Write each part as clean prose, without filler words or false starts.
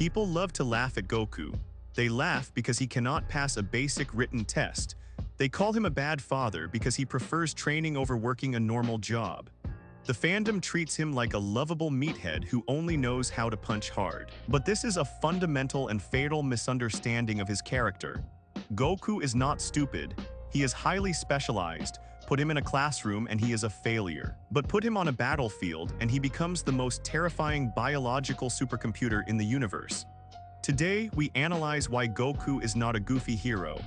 People love to laugh at Goku. They laugh because he cannot pass a basic written test. They call him a bad father because he prefers training over working a normal job. The fandom treats him like a lovable meathead who only knows how to punch hard. But this is a fundamental and fatal misunderstanding of his character. Goku is not stupid. He is highly specialized. Put him in a classroom and he is a failure. But put him on a battlefield and he becomes the most terrifying biological supercomputer in the universe. Today, we analyze why Goku is not a goofy hero.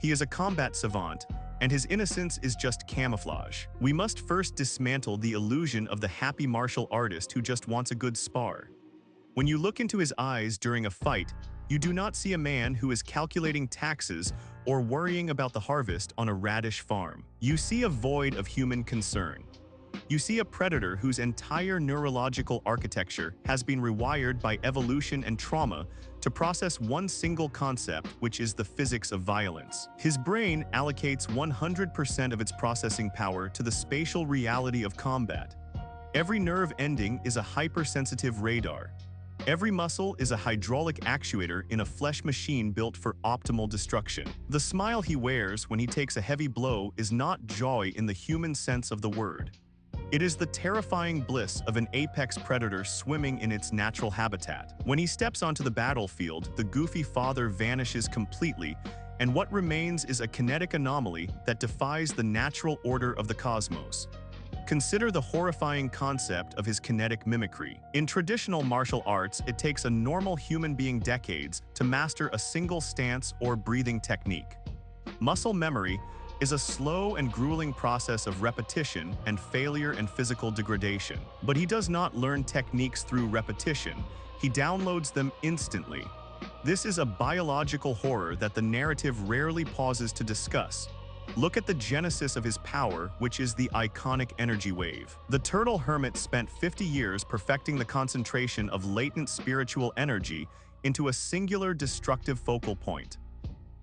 He is a combat savant, and his innocence is just camouflage. We must first dismantle the illusion of the happy martial artist who just wants a good spar. When you look into his eyes during a fight, you do not see a man who is calculating taxes or worrying about the harvest on a radish farm. You see a void of human concern. You see a predator whose entire neurological architecture has been rewired by evolution and trauma to process one single concept, which is the physics of violence. His brain allocates 100% of its processing power to the spatial reality of combat. Every nerve ending is a hypersensitive radar. Every muscle is a hydraulic actuator in a flesh machine built for optimal destruction. The smile he wears when he takes a heavy blow is not joy in the human sense of the word. It is the terrifying bliss of an apex predator swimming in its natural habitat. When he steps onto the battlefield, the goofy father vanishes completely, and what remains is a kinetic anomaly that defies the natural order of the cosmos. Consider the horrifying concept of his kinetic mimicry. In traditional martial arts, it takes a normal human being decades to master a single stance or breathing technique. Muscle memory is a slow and grueling process of repetition and failure and physical degradation. But he does not learn techniques through repetition. He downloads them instantly. This is a biological horror that the narrative rarely pauses to discuss. Look at the genesis of his power, which is the iconic energy wave. The turtle hermit spent 50 years perfecting the concentration of latent spiritual energy into a singular destructive focal point.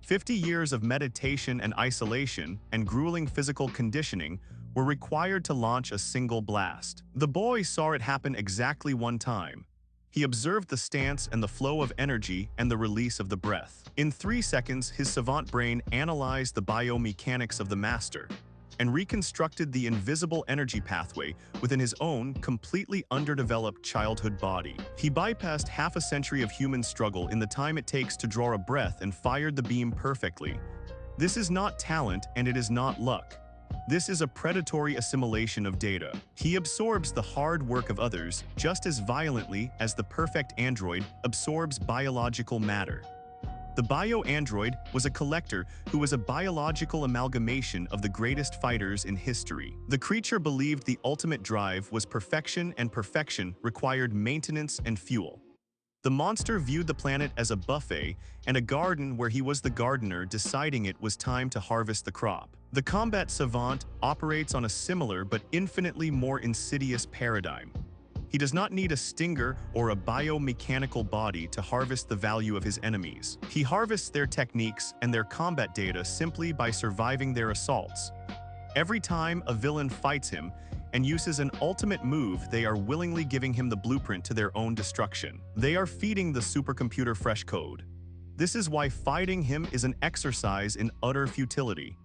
50 years of meditation and isolation and grueling physical conditioning were required to launch a single blast. The boy saw it happen exactly one time. He observed the stance and the flow of energy and the release of the breath. In 3 seconds, his savant brain analyzed the biomechanics of the master and reconstructed the invisible energy pathway within his own completely underdeveloped childhood body. He bypassed half a century of human struggle in the time it takes to draw a breath and fired the beam perfectly. This is not talent and it is not luck. This is a predatory assimilation of data. He absorbs the hard work of others just as violently as the perfect android absorbs biological matter. The bio-android was a collector who was a biological amalgamation of the greatest fighters in history. The creature believed the ultimate drive was perfection, and perfection required maintenance and fuel. The monster viewed the planet as a buffet and a garden where he was the gardener deciding it was time to harvest the crop. The combat savant operates on a similar but infinitely more insidious paradigm. He does not need a stinger or a biomechanical body to harvest the value of his enemies. He harvests their techniques and their combat data simply by surviving their assaults. Every time a villain fights him and uses an ultimate move, they are willingly giving him the blueprint to their own destruction. They are feeding the supercomputer fresh code. This is why fighting him is an exercise in utter futility.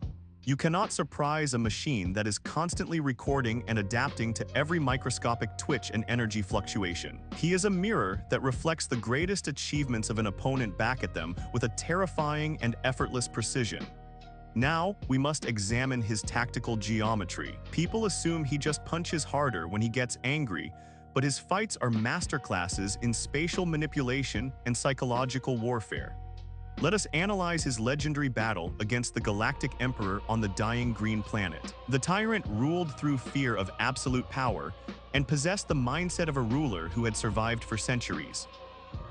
You cannot surprise a machine that is constantly recording and adapting to every microscopic twitch and energy fluctuation. He is a mirror that reflects the greatest achievements of an opponent back at them with a terrifying and effortless precision. Now, we must examine his tactical geometry. People assume he just punches harder when he gets angry, but his fights are masterclasses in spatial manipulation and psychological warfare. Let us analyze his legendary battle against the Galactic Emperor on the dying green planet. The tyrant ruled through fear of absolute power and possessed the mindset of a ruler who had survived for centuries.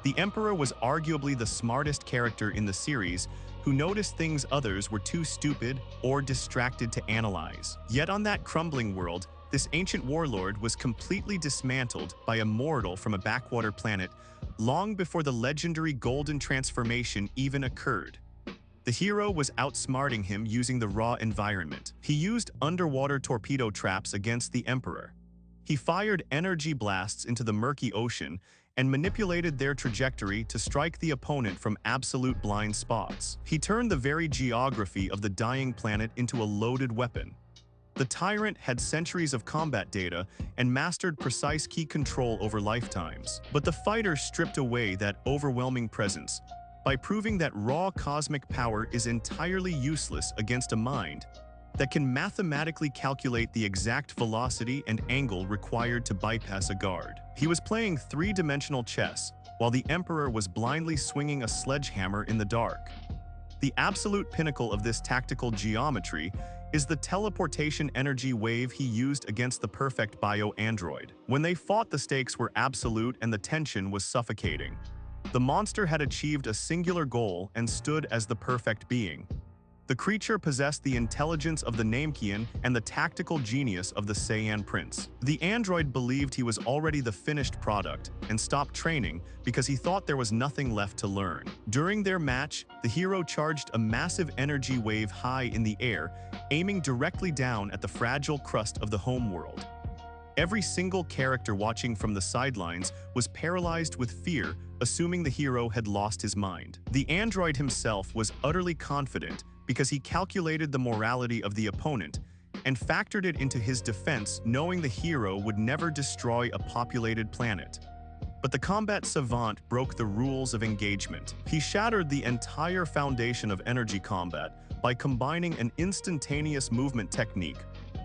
The Emperor was arguably the smartest character in the series, who noticed things others were too stupid or distracted to analyze. Yet on that crumbling world, this ancient warlord was completely dismantled by a mortal from a backwater planet long before the legendary golden transformation even occurred. The hero was outsmarting him using the raw environment. He used underwater torpedo traps against the Emperor. He fired energy blasts into the murky ocean and manipulated their trajectory to strike the opponent from absolute blind spots. He turned the very geography of the dying planet into a loaded weapon. The tyrant had centuries of combat data and mastered precise key control over lifetimes. But the fighter stripped away that overwhelming presence by proving that raw cosmic power is entirely useless against a mind that can mathematically calculate the exact velocity and angle required to bypass a guard. He was playing three-dimensional chess, while the Emperor was blindly swinging a sledgehammer in the dark. The absolute pinnacle of this tactical geometry is the teleportation energy wave he used against the perfect bio-android. When they fought, the stakes were absolute and the tension was suffocating. The monster had achieved a singular goal and stood as the perfect being. The creature possessed the intelligence of the Namekian and the tactical genius of the Saiyan Prince. The android believed he was already the finished product and stopped training because he thought there was nothing left to learn. During their match, the hero charged a massive energy wave high in the air, aiming directly down at the fragile crust of the homeworld. Every single character watching from the sidelines was paralyzed with fear, assuming the hero had lost his mind. The android himself was utterly confident because he calculated the morality of the opponent and factored it into his defense, knowing the hero would never destroy a populated planet. But the combat savant broke the rules of engagement. He shattered the entire foundation of energy combat by combining an instantaneous movement technique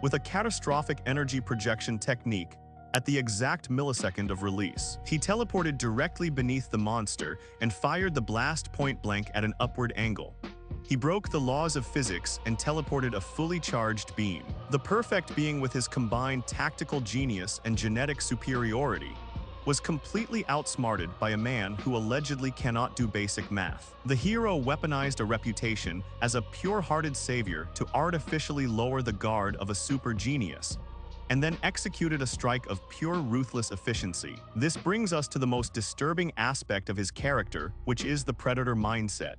with a catastrophic energy projection technique at the exact millisecond of release. He teleported directly beneath the monster and fired the blast point blank at an upward angle. He broke the laws of physics and teleported a fully charged beam. The perfect being, with his combined tactical genius and genetic superiority, was completely outsmarted by a man who allegedly cannot do basic math. The hero weaponized a reputation as a pure-hearted savior to artificially lower the guard of a super genius, and then executed a strike of pure ruthless efficiency. This brings us to the most disturbing aspect of his character, which is the predator mindset.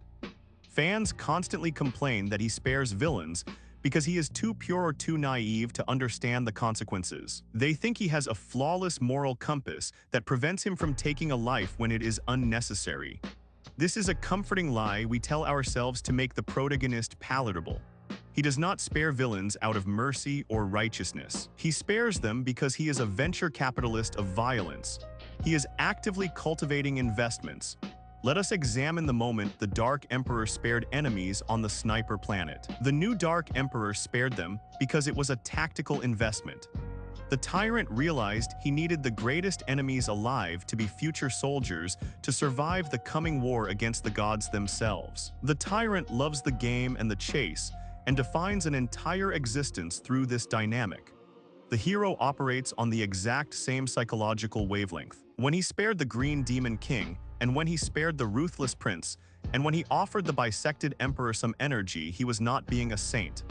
Fans constantly complain that he spares villains because he is too pure or too naive to understand the consequences. They think he has a flawless moral compass that prevents him from taking a life when it is unnecessary. This is a comforting lie we tell ourselves to make the protagonist palatable. He does not spare villains out of mercy or righteousness. He spares them because he is a venture capitalist of violence. He is actively cultivating investments. Let us examine the moment the Dark Emperor spared enemies on the Sniper planet. The new Dark Emperor spared them because it was a tactical investment. The tyrant realized he needed the greatest enemies alive to be future soldiers to survive the coming war against the gods themselves. The tyrant loves the game and the chase, and defines an entire existence through this dynamic. The hero operates on the exact same psychological wavelength. When he spared the Green Demon King, and when he spared the Ruthless Prince, and when he offered the bisected Emperor some energy, he was not being a saint.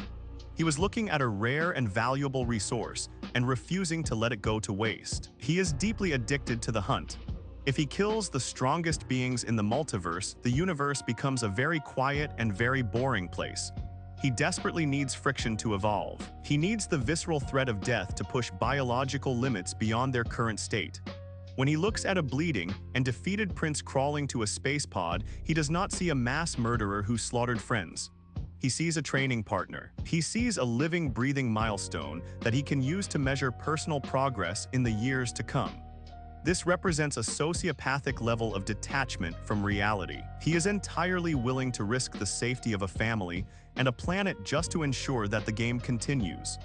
He was looking at a rare and valuable resource and refusing to let it go to waste. He is deeply addicted to the hunt. If he kills the strongest beings in the multiverse, the universe becomes a very quiet and very boring place. He desperately needs friction to evolve. He needs the visceral threat of death to push biological limits beyond their current state. When he looks at a bleeding and defeated prince crawling to a space pod, he does not see a mass murderer who slaughtered friends. He sees a training partner. He sees a living, breathing milestone that he can use to measure personal progress in the years to come. This represents a sociopathic level of detachment from reality. He is entirely willing to risk the safety of a family and a planet just to ensure that the game continues.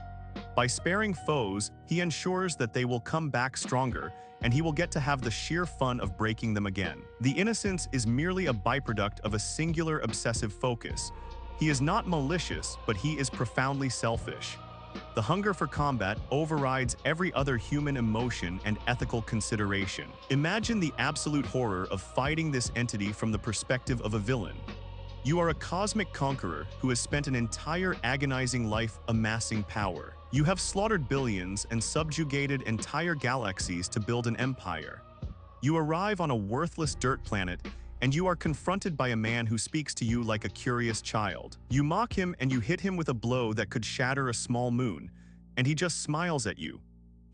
By sparing foes, he ensures that they will come back stronger, and he will get to have the sheer fun of breaking them again. The innocence is merely a byproduct of a singular obsessive focus. He is not malicious, but he is profoundly selfish. The hunger for combat overrides every other human emotion and ethical consideration. Imagine the absolute horror of fighting this entity from the perspective of a villain. You are a cosmic conqueror who has spent an entire agonizing life amassing power. You have slaughtered billions and subjugated entire galaxies to build an empire. You arrive on a worthless dirt planet, and you are confronted by a man who speaks to you like a curious child. You mock him and you hit him with a blow that could shatter a small moon, and he just smiles at you.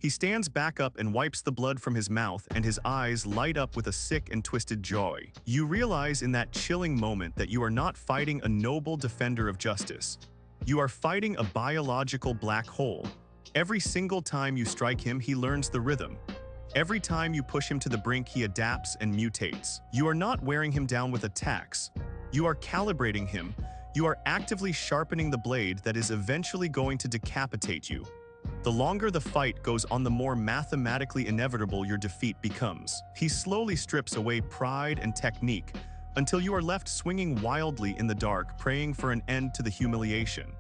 He stands back up and wipes the blood from his mouth, and his eyes light up with a sick and twisted joy. You realize in that chilling moment that you are not fighting a noble defender of justice. You are fighting a biological black hole. Every single time you strike him, he learns the rhythm. Every time you push him to the brink, he adapts and mutates. You are not wearing him down with attacks. You are calibrating him. You are actively sharpening the blade that is eventually going to decapitate you. The longer the fight goes on, the more mathematically inevitable your defeat becomes. He slowly strips away pride and technique until you are left swinging wildly in the dark, praying for an end to the humiliation.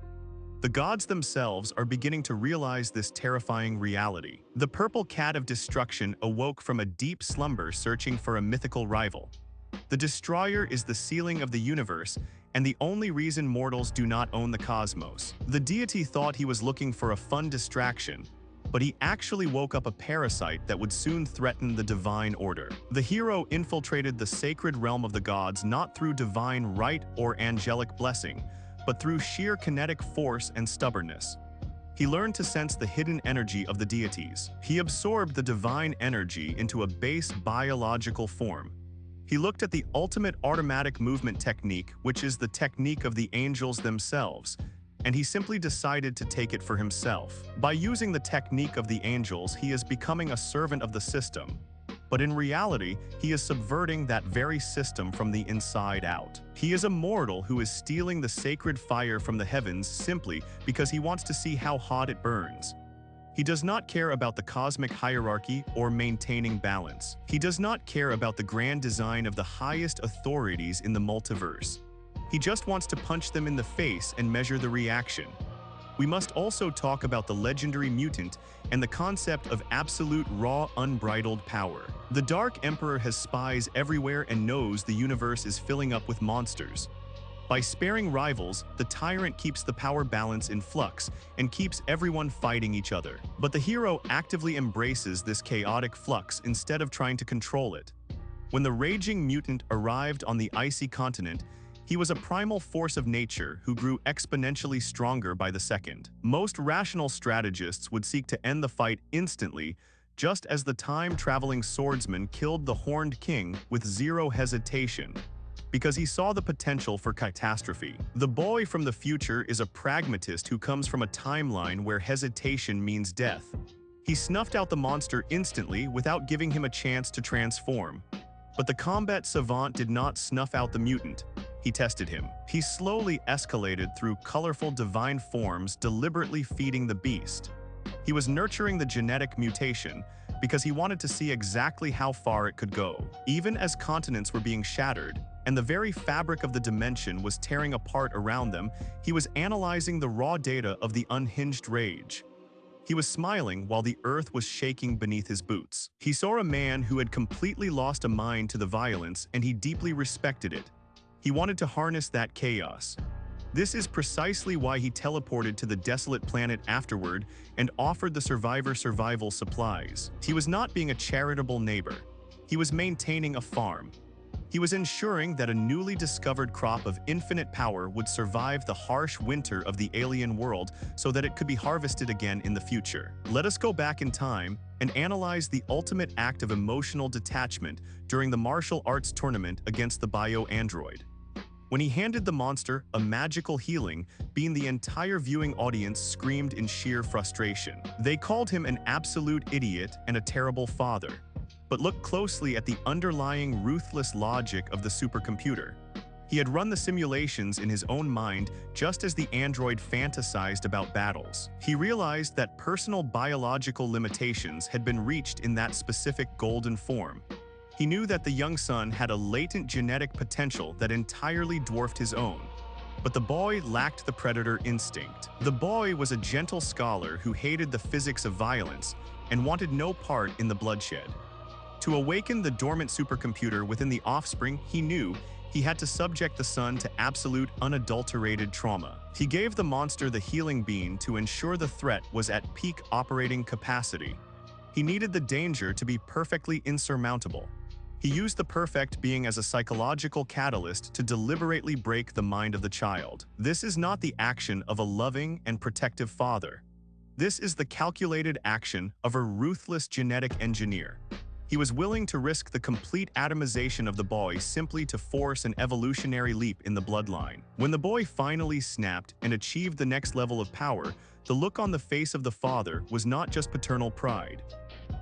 The gods themselves are beginning to realize this terrifying reality. The purple cat of destruction awoke from a deep slumber, searching for a mythical rival. The destroyer is the ceiling of the universe, and the only reason mortals do not own the cosmos. The deity thought he was looking for a fun distraction, but he actually woke up a parasite that would soon threaten the divine order. The hero infiltrated the sacred realm of the gods not through divine right or angelic blessing, but through sheer kinetic force and stubbornness. He learned to sense the hidden energy of the deities. He absorbed the divine energy into a base biological form. He looked at the ultimate automatic movement technique, which is the technique of the angels themselves, and he simply decided to take it for himself. By using the technique of the angels, he is becoming a servant of the system. But in reality, he is subverting that very system from the inside out. He is a mortal who is stealing the sacred fire from the heavens simply because he wants to see how hot it burns. He does not care about the cosmic hierarchy or maintaining balance. He does not care about the grand design of the highest authorities in the multiverse. He just wants to punch them in the face and measure the reaction. We must also talk about the legendary mutant and the concept of absolute raw, unbridled power. The Dark Emperor has spies everywhere and knows the universe is filling up with monsters. By sparing rivals, the tyrant keeps the power balance in flux and keeps everyone fighting each other. But the hero actively embraces this chaotic flux instead of trying to control it. When the raging mutant arrived on the icy continent, he was a primal force of nature who grew exponentially stronger by the second. Most rational strategists would seek to end the fight instantly, just as the time-traveling swordsman killed the Horned King with zero hesitation, because he saw the potential for catastrophe. The boy from the future is a pragmatist who comes from a timeline where hesitation means death. He snuffed out the monster instantly without giving him a chance to transform. But the combat savant did not snuff out the mutant. He tested him. He slowly escalated through colorful divine forms, deliberately feeding the beast. He was nurturing the genetic mutation because he wanted to see exactly how far it could go. Even as continents were being shattered, and the very fabric of the dimension was tearing apart around them, he was analyzing the raw data of the unhinged rage. He was smiling while the earth was shaking beneath his boots. He saw a man who had completely lost a mind to the violence, and he deeply respected it. He wanted to harness that chaos. This is precisely why he teleported to the desolate planet afterward and offered the survivor survival supplies. He was not being a charitable neighbor. He was maintaining a farm. He was ensuring that a newly discovered crop of infinite power would survive the harsh winter of the alien world so that it could be harvested again in the future. Let us go back in time and analyze the ultimate act of emotional detachment during the martial arts tournament against the bio-android. When he handed the monster a magical healing being, the entire viewing audience screamed in sheer frustration. They called him an absolute idiot and a terrible father. But look closely at the underlying ruthless logic of the supercomputer. He had run the simulations in his own mind just as the android fantasized about battles. He realized that personal biological limitations had been reached in that specific golden form. He knew that the young son had a latent genetic potential that entirely dwarfed his own. But the boy lacked the predator instinct. The boy was a gentle scholar who hated the physics of violence and wanted no part in the bloodshed. To awaken the dormant supercomputer within the offspring, he knew he had to subject the son to absolute, unadulterated trauma. He gave the monster the healing bean to ensure the threat was at peak operating capacity. He needed the danger to be perfectly insurmountable. He used the perfect being as a psychological catalyst to deliberately break the mind of the child. This is not the action of a loving and protective father. This is the calculated action of a ruthless genetic engineer. He was willing to risk the complete atomization of the boy simply to force an evolutionary leap in the bloodline. When the boy finally snapped and achieved the next level of power, the look on the face of the father was not just paternal pride.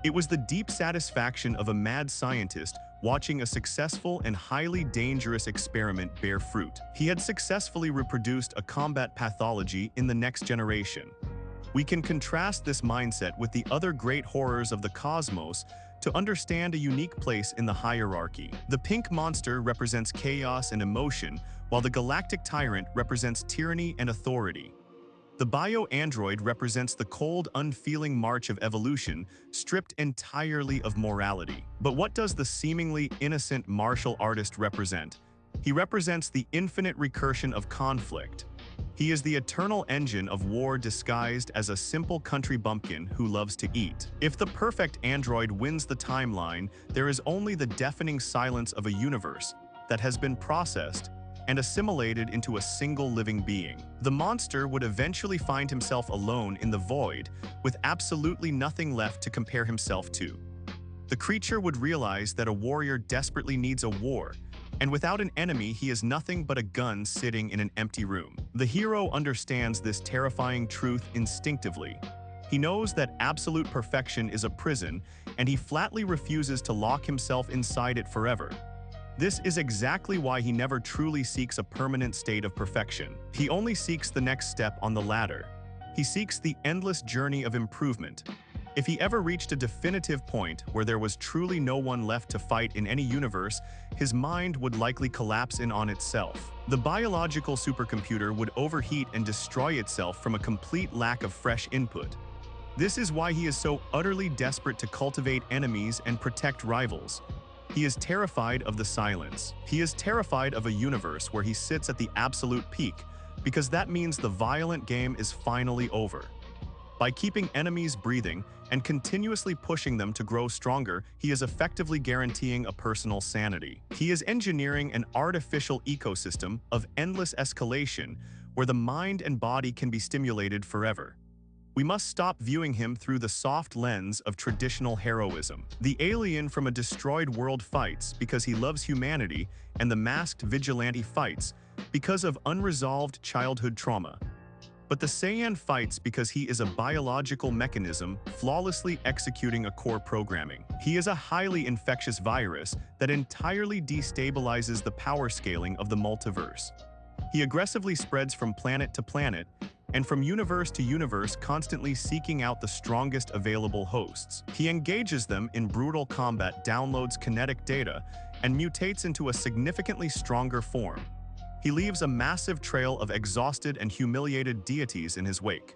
It was the deep satisfaction of a mad scientist watching a successful and highly dangerous experiment bear fruit. He had successfully reproduced a combat pathology in the next generation. We can contrast this mindset with the other great horrors of the cosmos to understand a unique place in the hierarchy. The pink monster represents chaos and emotion, while the galactic tyrant represents tyranny and authority. The bio-android represents the cold, unfeeling march of evolution, stripped entirely of morality. But what does the seemingly innocent martial artist represent? He represents the infinite recursion of conflict. He is the eternal engine of war disguised as a simple country bumpkin who loves to eat. If the perfect android wins the timeline, there is only the deafening silence of a universe that has been processed and assimilated into a single living being. The monster would eventually find himself alone in the void, with absolutely nothing left to compare himself to. The creature would realize that a warrior desperately needs a war, and without an enemy, he is nothing but a gun sitting in an empty room. The hero understands this terrifying truth instinctively. He knows that absolute perfection is a prison, and he flatly refuses to lock himself inside it forever. This is exactly why he never truly seeks a permanent state of perfection. He only seeks the next step on the ladder. He seeks the endless journey of improvement. If he ever reached a definitive point where there was truly no one left to fight in any universe, his mind would likely collapse in on itself. The biological supercomputer would overheat and destroy itself from a complete lack of fresh input. This is why he is so utterly desperate to cultivate enemies and protect rivals. He is terrified of the silence. He is terrified of a universe where he sits at the absolute peak, because that means the violent game is finally over. By keeping enemies breathing and continuously pushing them to grow stronger, he is effectively guaranteeing a personal sanity. He is engineering an artificial ecosystem of endless escalation where the mind and body can be stimulated forever. We must stop viewing him through the soft lens of traditional heroism. The alien from a destroyed world fights because he loves humanity, and the masked vigilante fights because of unresolved childhood trauma. But the Saiyan fights because he is a biological mechanism flawlessly executing a core programming. He is a highly infectious virus that entirely destabilizes the power scaling of the multiverse. He aggressively spreads from planet to planet and from universe to universe, constantly seeking out the strongest available hosts. He engages them in brutal combat, downloads kinetic data, and mutates into a significantly stronger form. He leaves a massive trail of exhausted and humiliated deities in his wake.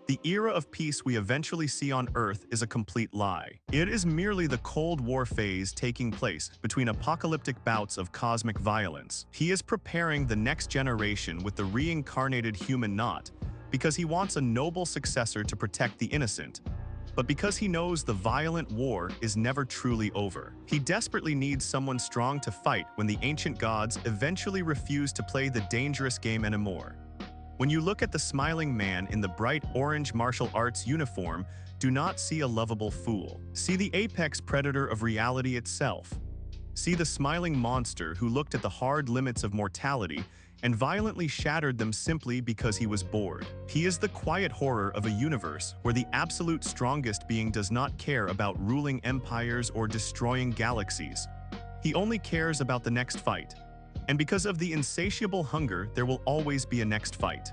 The era of peace we eventually see on Earth is a complete lie. It is merely the Cold War phase taking place between apocalyptic bouts of cosmic violence. He is preparing the next generation with the reincarnated human not because he wants a noble successor to protect the innocent, but because he knows the violent war is never truly over. He desperately needs someone strong to fight when the ancient gods eventually refuse to play the dangerous game anymore. When you look at the smiling man in the bright orange martial arts uniform, do not see a lovable fool. See the apex predator of reality itself. See the smiling monster who looked at the hard limits of mortality and violently shattered them simply because he was bored. He is the quiet horror of a universe where the absolute strongest being does not care about ruling empires or destroying galaxies. He only cares about the next fight. And because of the insatiable hunger, there will always be a next fight.